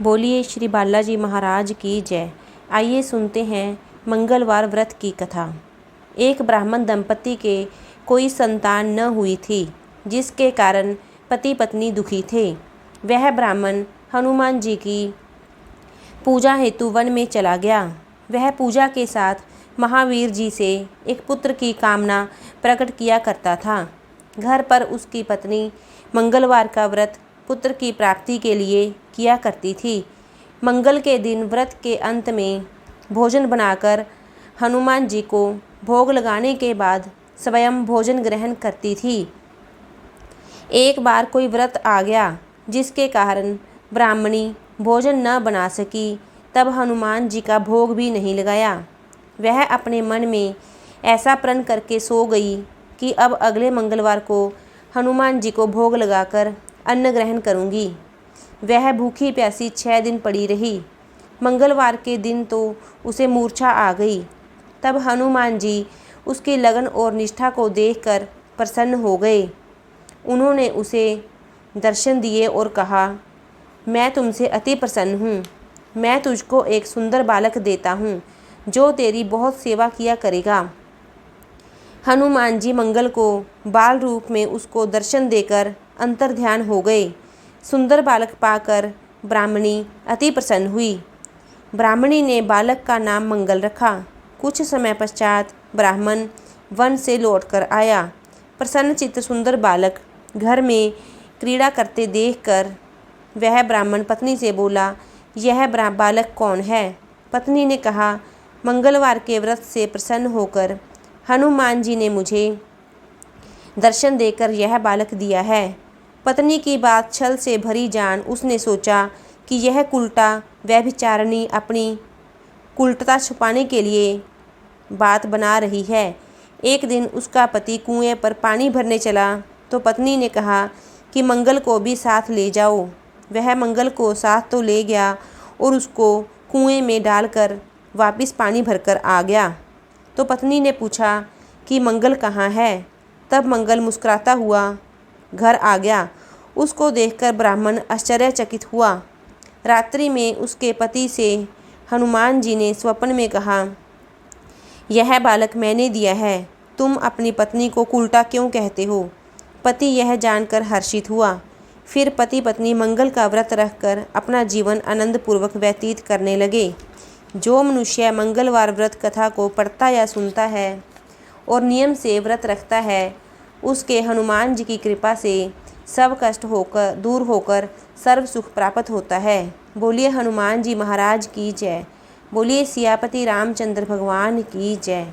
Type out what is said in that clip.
बोलिए श्री बालाजी महाराज की जय। आइए सुनते हैं मंगलवार व्रत की कथा। एक ब्राह्मण दंपति के कोई संतान न हुई थी, जिसके कारण पति पत्नी दुखी थे। वह ब्राह्मण हनुमान जी की पूजा हेतु वन में चला गया। वह पूजा के साथ महावीर जी से एक पुत्र की कामना प्रकट किया करता था। घर पर उसकी पत्नी मंगलवार का व्रत पुत्र की प्राप्ति के लिए किया करती थी। मंगल के दिन व्रत के अंत में भोजन बनाकर हनुमान जी को भोग लगाने के बाद स्वयं भोजन ग्रहण करती थी। एक बार कोई व्रत आ गया, जिसके कारण ब्राह्मणी भोजन न बना सकी। तब हनुमान जी का भोग भी नहीं लगाया। वह अपने मन में ऐसा प्रण करके सो गई कि अब अगले मंगलवार को हनुमान जी को भोग लगाकर अन्न ग्रहण करूंगी। वह भूखी प्यासी 6 दिन पड़ी रही। मंगलवार के दिन तो उसे मूर्छा आ गई। तब हनुमान जी उसकी लगन और निष्ठा को देखकर प्रसन्न हो गए। उन्होंने उसे दर्शन दिए और कहा, मैं तुमसे अति प्रसन्न हूँ। मैं तुझको एक सुंदर बालक देता हूँ, जो तेरी बहुत सेवा किया करेगा। हनुमान जी मंगल को बाल रूप में उसको दर्शन देकर अंतर्ध्यान हो गए। सुंदर बालक पाकर ब्राह्मणी अति प्रसन्न हुई। ब्राह्मणी ने बालक का नाम मंगल रखा। कुछ समय पश्चात ब्राह्मण वन से लौटकर आया। प्रसन्न चित्त सुंदर बालक घर में क्रीड़ा करते देखकर वह ब्राह्मण पत्नी से बोला, यह बालक कौन है? पत्नी ने कहा, मंगलवार के व्रत से प्रसन्न होकर हनुमान जी ने मुझे दर्शन देकर यह बालक दिया है। पत्नी की बात छल से भरी जान उसने सोचा कि यह कुलटा व्यभिचारिणी अपनी कुलटता छुपाने के लिए बात बना रही है। एक दिन उसका पति कुएं पर पानी भरने चला तो पत्नी ने कहा कि मंगल को भी साथ ले जाओ। वह मंगल को साथ तो ले गया और उसको कुएं में डालकर वापस पानी भरकर आ गया। तो पत्नी ने पूछा कि मंगल कहाँ है? तब मंगल मुस्कुराता हुआ घर आ गया। उसको देखकर ब्राह्मण आश्चर्यचकित हुआ। रात्रि में उसके पति से हनुमान जी ने स्वप्न में कहा, यह बालक मैंने दिया है। तुम अपनी पत्नी को कुलटा क्यों कहते हो? पति यह जानकर हर्षित हुआ। फिर पति पत्नी मंगल का व्रत रखकर अपना जीवन आनंदपूर्वक व्यतीत करने लगे। जो मनुष्य मंगलवार व्रत कथा को पढ़ता या सुनता है और नियम से व्रत रखता है, उसके हनुमान जी की कृपा से सब कष्ट दूर होकर सर्व सुख प्राप्त होता है। बोलिए हनुमान जी महाराज की जय। बोलिए सियापति रामचंद्र भगवान की जय।